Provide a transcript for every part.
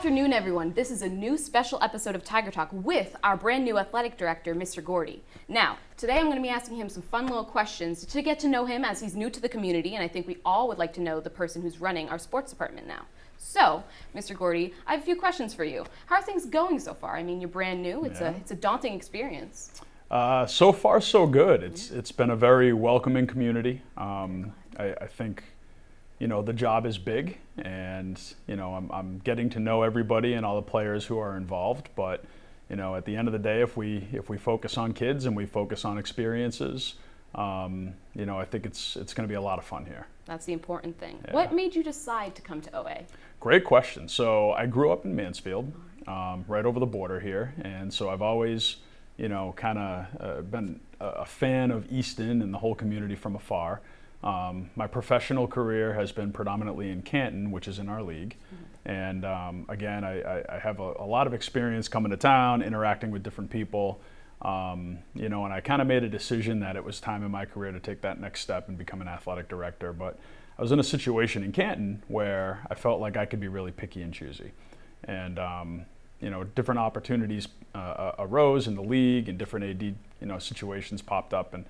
afternoon, everyone. This is a new special episode of Tiger Talk with our brand new athletic director, Mr. Gordy. Now, today I'm going to be asking him some fun little questions to get to know him as he's new to the community, and I think we all would like to know the person who's running our sports department now. So, Mr. Gordy, I have a few questions for you. How are things going so far? I mean, you're brand new. It's a daunting experience. So far, so good. It's been a very welcoming community. I think, you know, the job is big, and you know, I'm getting to know everybody and all the players who are involved. But you know, at the end of the day, if we focus on kids and we focus on experiences, you know, I think it's going to be a lot of fun here. That's the important thing. Yeah. What made you decide to come to OA? Great question. So I grew up in Mansfield, right over the border here, and so I've always, you know, kind of been a fan of Easton and the whole community from afar. My professional career has been predominantly in Canton, which is in our league. And again, I have a lot of experience coming to town, interacting with different people, you know, and I kind of made a decision that it was time in my career to take that next step and become an athletic director. But I was in a situation in Canton where I felt like I could be really picky and choosy. And you know, different opportunities arose in the league, and different AD, you know, situations popped up, and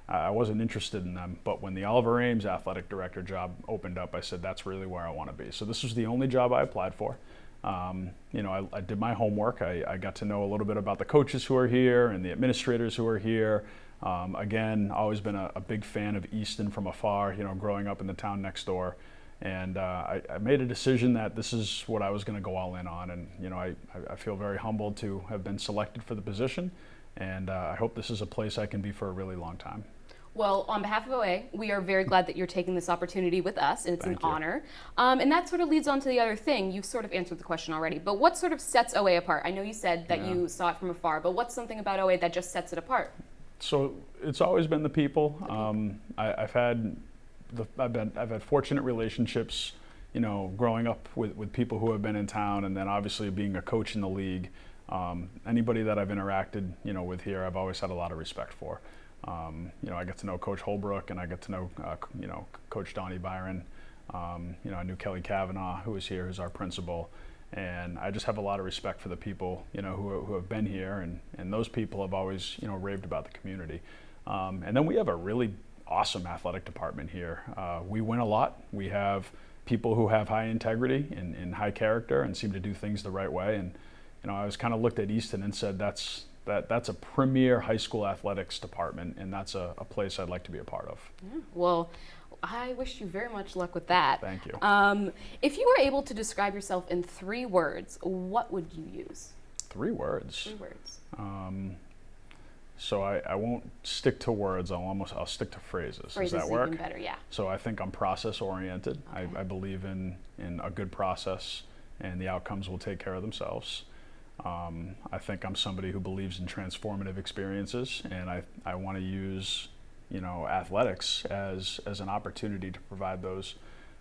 I wasn't interested in them. But when the Oliver Ames athletic director job opened up, I said, that's really where I want to be. So this was the only job I applied for. You know, I did my homework. I got to know a little bit about the coaches who are here and the administrators who are here. Again, always been a big fan of Easton from afar, you know, growing up in the town next door. And I made a decision that this is what I was going to go all in on. And, you know, I feel very humbled to have been selected for the position. And I hope this is a place I can be for a really long time. Well, on behalf of OA, we are very glad that you're taking this opportunity with us, and it's Thank an you. honor. And that sort of leads on to the other thing. You've sort of answered the question already, but what sort of sets OA apart? I know you said that you saw it from afar, but what's something about OA that just sets it apart? So it's always been the people. I've had fortunate relationships, you know, growing up with people who have been in town, and then obviously being a coach in the league. Anybody that I've interacted, you know, with here, I've always had a lot of respect for. You know, I get to know Coach Holbrook, and I get to know, you know, Coach Donnie Byron. You know, I knew Kelly Kavanaugh, who is here, who's our principal. And I just have a lot of respect for the people, you know, who have been here, and those people have always, you know, raved about the community. And then we have a really awesome athletic department here. We win a lot. We have people who have high integrity and high character and seem to do things the right way. And you know, I was kind of looked at Easton and said, that's a premier high school athletics department, and that's a place I'd like to be a part of. Yeah. Well, I wish you very much luck with that. Thank you. If you were able to describe yourself in 3 words, what would you use? 3 words. 3 words. So I won't stick to words. I'll stick to phrases. Phrases Does that work? Even better, yeah. So I think I'm process oriented. Okay. I believe in a good process, and the outcomes will take care of themselves. I think I'm somebody who believes in transformative experiences, and I want to use, you know, athletics as an opportunity to provide those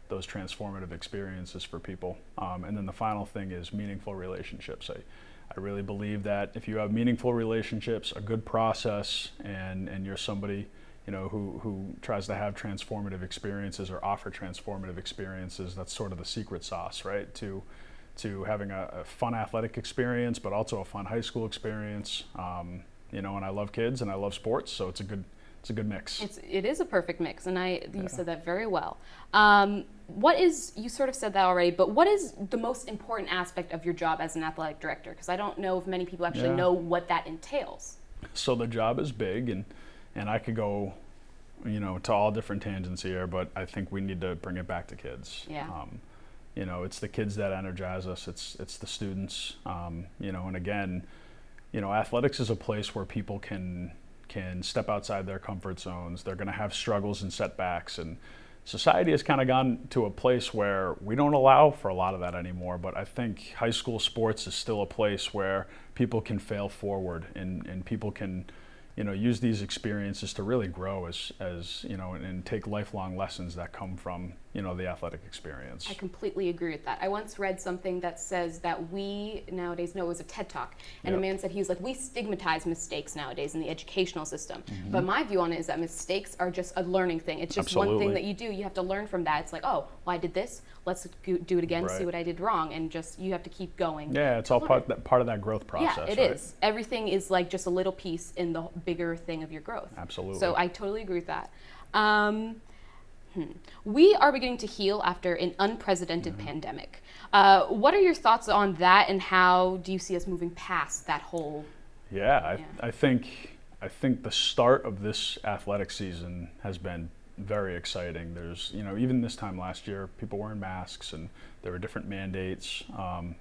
transformative experiences for people. And then the final thing is meaningful relationships. I really believe that if you have meaningful relationships, a good process, and you're somebody, you know, who tries to have transformative experiences or offer transformative experiences, that's sort of the secret sauce, right? To having a fun athletic experience, but also a fun high school experience. You know, and I love kids and I love sports, so it's a good mix. It is a perfect mix, and you said that very well. You sort of said that already, but what is the most important aspect of your job as an athletic director? Because I don't know if many people actually know what that entails. So the job is big, and I could go, you know, to all different tangents here, but I think we need to bring it back to kids. Yeah. You know, it's the kids that energize us. It's the students. You know, and again, you know, athletics is a place where people can step outside their comfort zones. They're going to have struggles and setbacks, and society has kind of gone to a place where we don't allow for a lot of that anymore. But I think high school sports is still a place where people can fail forward, and people can, you know, use these experiences to really grow as you know, and take lifelong lessons that come from, the athletic experience. I completely agree with that. I once read something that says that we nowadays, no, it was a TED Talk, and a man said, he was like, we stigmatize mistakes nowadays in the educational system. But my view on it is that mistakes are just a learning thing. It's just one thing that you do. You have to learn from that. It's like, oh, well, I did this. Let's do it again, see what I did wrong, and just you have to keep going. Yeah, it's all part of that growth process. Yeah, it is. Everything is like just a little piece in the bigger thing of your growth. Absolutely. So I totally agree with that. We are beginning to heal after an unprecedented pandemic. What are your thoughts on that, and how do you see us moving past that whole? I think the start of this athletic season has been very exciting. There's, even this time last year, people wearing masks and there were different mandates.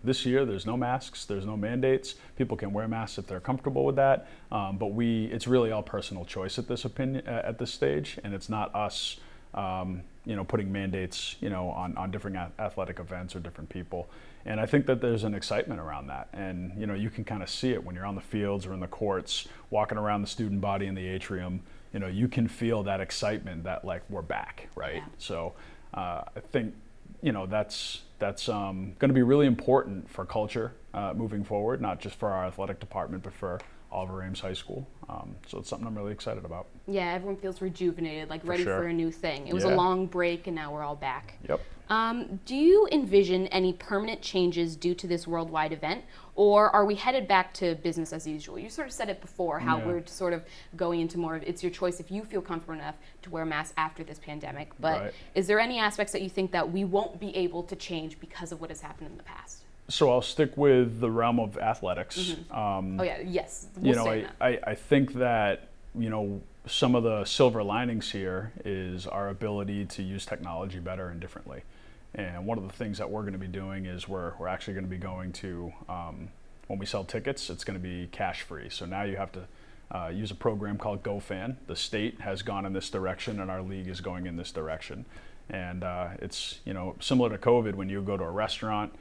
This year, there's no masks, there's no mandates. People can wear masks if they're comfortable with that. But it's really all personal choice at this stage, and it's not us putting mandates, on different athletic events or different people. And I think that there's an excitement around that. And, you can kind of see it when you're on the fields or in the courts, walking around the student body in the atrium, you can feel that excitement that like we're back, right? Yeah. So I think, that's going to be really important for culture moving forward, not just for our athletic department, but for Oliver Ames High School. So it's something I'm really excited about. Yeah, everyone feels rejuvenated, like ready for a new thing. It was a long break and now we're all back. Yep. Do you envision any permanent changes due to this worldwide event, or are we headed back to business as usual? You sort of said it before, how we're sort of going into more of, it's your choice if you feel comfortable enough to wear a mask after this pandemic. But is there any aspects that you think that we won't be able to change because of what has happened in the past? So I'll stick with the realm of athletics. I think that, some of the silver linings here is our ability to use technology better and differently. And one of the things that we're going to be doing is we're actually going to be going to, when we sell tickets, it's going to be cash free. So now you have to use a program called GoFan. The state has gone in this direction and our league is going in this direction. And it's, similar to COVID, when you go to a restaurant,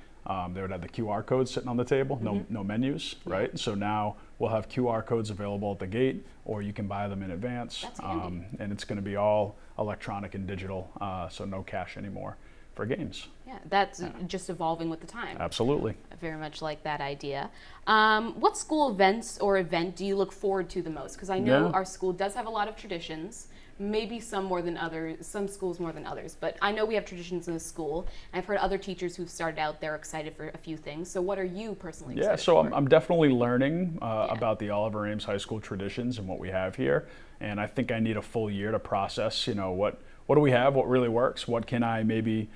they would have the QR codes sitting on the table, no menus, right? So now we'll have QR codes available at the gate, or you can buy them in advance. That's handy. And it's going to be all electronic and digital, so no cash anymore for games. Yeah, that's just evolving with the time. Absolutely. I very much like that idea. What school events or event do you look forward to the most? Because I know our school does have a lot of traditions. Maybe some more than others, some schools more than others, but I know we have traditions in the school. And I've heard other teachers who've started out, they're excited for a few things. So what are you personally excited for? I'm definitely learning about the Oliver Ames High School traditions and what we have here. And I think I need a full year to process, what do we have, what really works, what can I maybe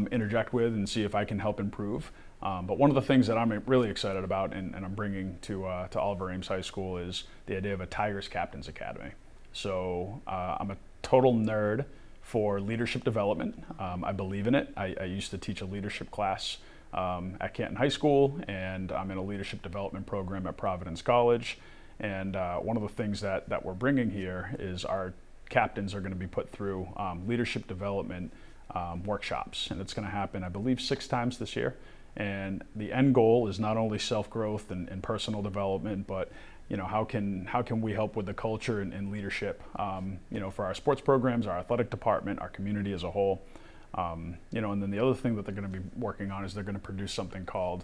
interject with and see if I can help improve. But one of the things that I'm really excited about and I'm bringing to Oliver Ames High School is the idea of a Tigers Captains Academy. So I'm a total nerd for leadership development. I believe in it. I used to teach a leadership class at Canton High School, and I'm in a leadership development program at Providence College. And one of the things that we're bringing here is our captains are going to be put through leadership development workshops. And it's going to happen, I believe, 6 times this year. And the end goal is not only self-growth and personal development, but how can we help with the culture and leadership, for our sports programs, our athletic department, our community as a whole. And then the other thing that they're going to be working on is they're going to produce something called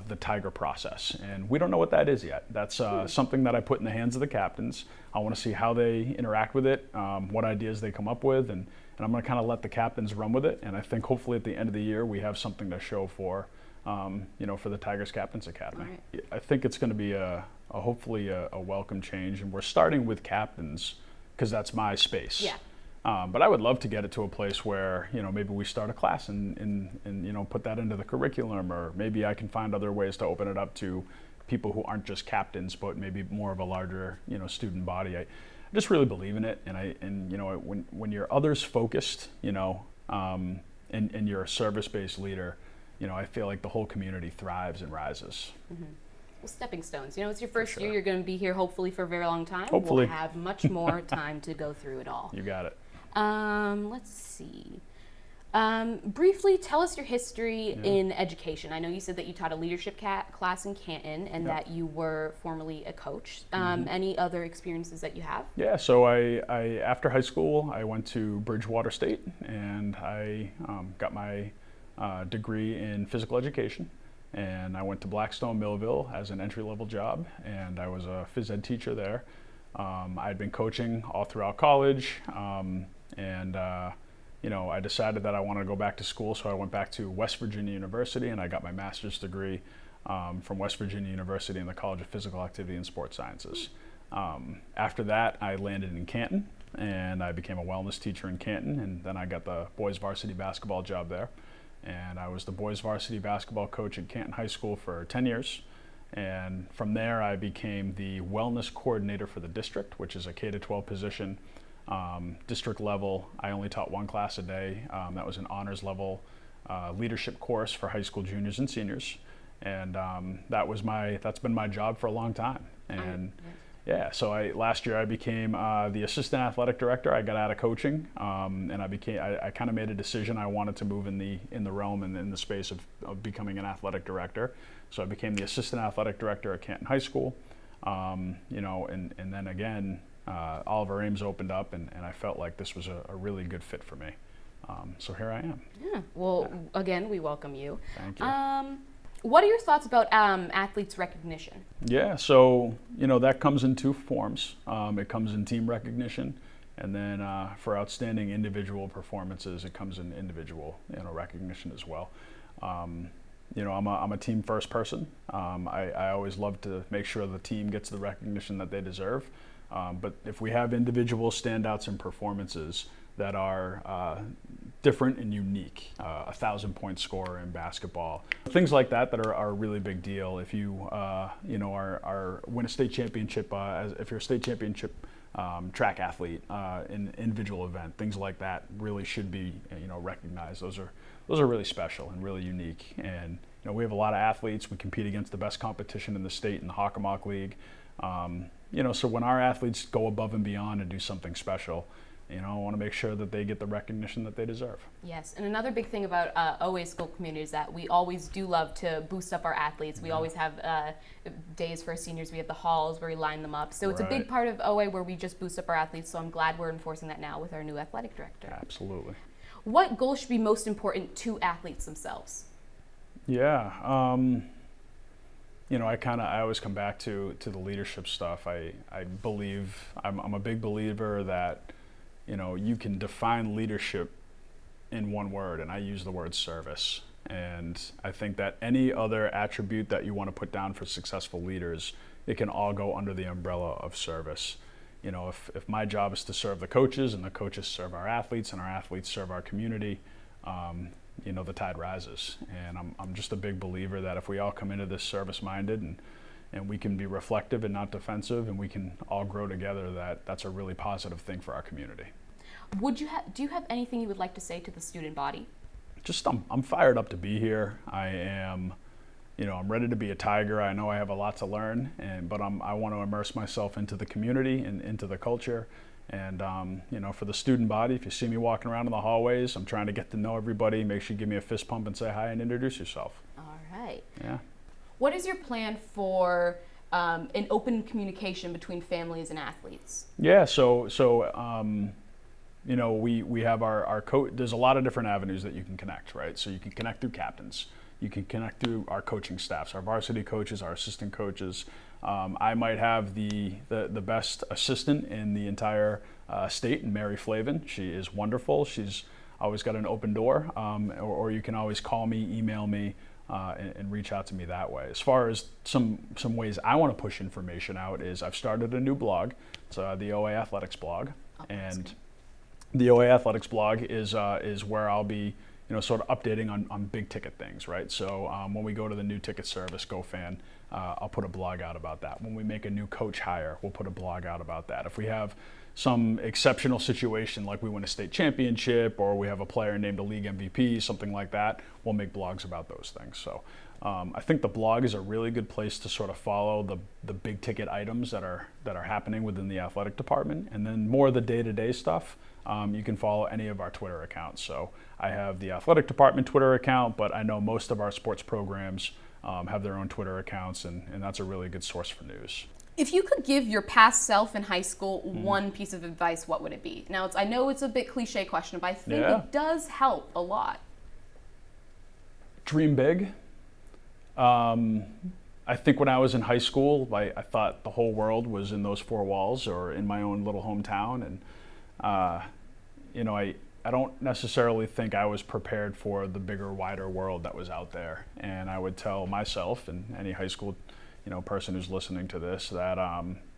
the Tiger Process. And we don't know what that is yet. That's something that I put in the hands of the captains. I want to see how they interact with it, what ideas they come up with, and I'm going to kind of let the captains run with it. And I think hopefully at the end of the year we have something to show for the Tigers Captains Academy. Right. I think it's going to be hopefully a welcome change, and we're starting with captains because that's my space. Yeah. But I would love to get it to a place where maybe we start a class and put that into the curriculum, or maybe I can find other ways to open it up to people who aren't just captains, but maybe more of a larger student body. I just really believe in it, and when you're others focused, and you're a service-based leader, I feel like the whole community thrives and rises. Mm-hmm. Well, stepping stones. It's your first year. You're going to be here hopefully for a very long time. Hopefully. We'll have much more time to go through it all. You got it. Let's see. Briefly, tell us your history in education. I know you said that you taught a leadership class in Canton and that you were formerly a coach. Any other experiences that you have? Yeah, so I after high school, I went to Bridgewater State and I got my degree in physical education. And I went to Blackstone Millville as an entry-level job, and I was a phys ed teacher there. I'd been coaching all throughout college, I decided that I wanted to go back to school, so I went back to West Virginia University, and I got my master's degree from West Virginia University in the College of Physical Activity and Sports Sciences. After that, I landed in Canton, and I became a wellness teacher in Canton, and then I got the boys varsity basketball job there. And I was the boys varsity basketball coach at Canton High School for 10 years. And from there, I became the wellness coordinator for the district, which is a K-12 position. District level, I only taught one class a day. That was an honors level leadership course for high school juniors and seniors. And that's been my job for a long time. And so last year I became the assistant athletic director. I got out of coaching, and I kind of made a decision. I wanted to move in the realm and in the space of becoming an athletic director. So I became the assistant athletic director at Canton High School. And then again, Oliver Ames opened up, and I felt like this was a really good fit for me. So here I am. Yeah. Well, again, we welcome you. Thank you. What are your thoughts about athletes' recognition? Yeah, so that comes in two forms. It comes in team recognition, and then for outstanding individual performances, it comes in individual recognition as well. I'm a team first person. I always love to make sure the team gets the recognition that they deserve. But if we have individual standouts and performances that are different and unique, 1,000-point scorer in basketball, things like that are a really big deal. If you are win a state championship, if you're a state championship track athlete in an individual event, things like that really should be recognized. Those are really special and really unique. And we have a lot of athletes. We compete against the best competition in the state in the Hockomock League. So when our athletes go above and beyond and do something special, I want to make sure that they get the recognition that they deserve. Yes, and another big thing about OAHS school community is that we always do love to boost up our athletes. We always have days for our seniors. We have the halls where we line them up. So it's a big part of OA where we just boost up our athletes. So I'm glad we're enforcing that now with our new athletic director. Absolutely. What goals should be most important to athletes themselves? Yeah. I always come back to the leadership stuff. I'm a big believer that you can define leadership in one word, and I use the word service. And I think that any other attribute that you want to put down for successful leaders, it can all go under the umbrella of service. If my job is to serve the coaches and the coaches serve our athletes and our athletes serve our community, the tide rises. And I'm just a big believer that if we all come into this service-minded and we can be reflective and not defensive, and we can all grow together, that's a really positive thing for our community. Do you have anything you would like to say to the student body? Just I'm fired up to be here. I am, I'm ready to be a Tiger. I know I have a lot to learn, but I want to immerse myself into the community and into the culture. And for the student body, if you see me walking around in the hallways, I'm trying to get to know everybody. Make sure you give me a fist pump and say hi and introduce yourself. All right. Yeah. What is your plan for an open communication between families and athletes? Yeah, we have our coach. There's a lot of different avenues that you can connect, right? So you can connect through captains. You can connect through our coaching staffs, our varsity coaches, our assistant coaches. I might have the best assistant in the entire state, Mary Flavin. She is wonderful. She's always got an open door, or you can always call me, email me, and reach out to me that way. As far as some ways I want to push information out is I've started a new blog. It's the OA Athletics blog, and the OA Athletics blog is where I'll be sort of updating on big ticket things, right? So when we go to the new ticket service, GoFan, I'll put a blog out about that. When we make a new coach hire, we'll put a blog out about that. If we have some exceptional situation like we win a state championship or we have a player named a league MVP, something like that, we'll make blogs about those things. So I think the blog is a really good place to sort of follow the big ticket items that are happening within the athletic department, and then more of the day-to-day stuff. You can follow any of our Twitter accounts. So I have the athletic department Twitter account, but I know most of our sports programs have their own Twitter accounts, and that's a really good source for news. If you could give your past self in high school one piece of advice, what would it be? Now, I know it's a bit cliche question, but I think it does help a lot. Dream big. I think when I was in high school, I thought the whole world was in those four walls or in my own little hometown, and you know, I don't necessarily think I was prepared for the bigger, wider world that was out there. And I would tell myself and any high school person who's listening to this that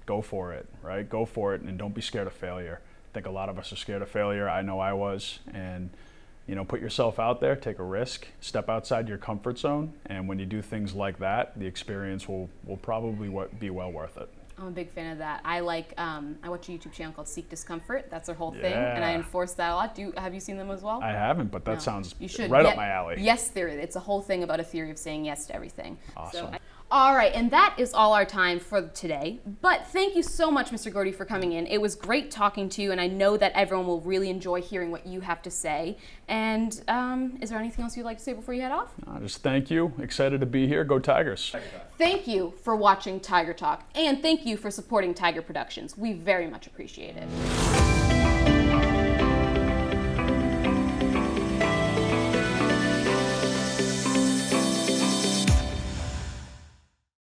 go for it, right? Go for it, and don't be scared of failure. I think a lot of us are scared of failure. I know I was. And put yourself out there, take a risk, step outside your comfort zone, and when you do things like that, the experience will probably be well worth it. I'm a big fan of that. I watch a YouTube channel called Seek Discomfort. That's their whole thing, and I enforce that a lot. Have you seen them as well? I haven't, but that sounds you should. Right up my alley. Yes theory. It's a whole thing about a theory of saying yes to everything. Awesome. All right, and that is all our time for today. But thank you so much, Mr. Gordy, for coming in. It was great talking to you, and I know that everyone will really enjoy hearing what you have to say. And is there anything else you'd like to say before you head off? Just thank you. Excited to be here. Go Tigers. Thank you for watching Tiger Talk, and thank you for supporting Tiger Productions. We very much appreciate it.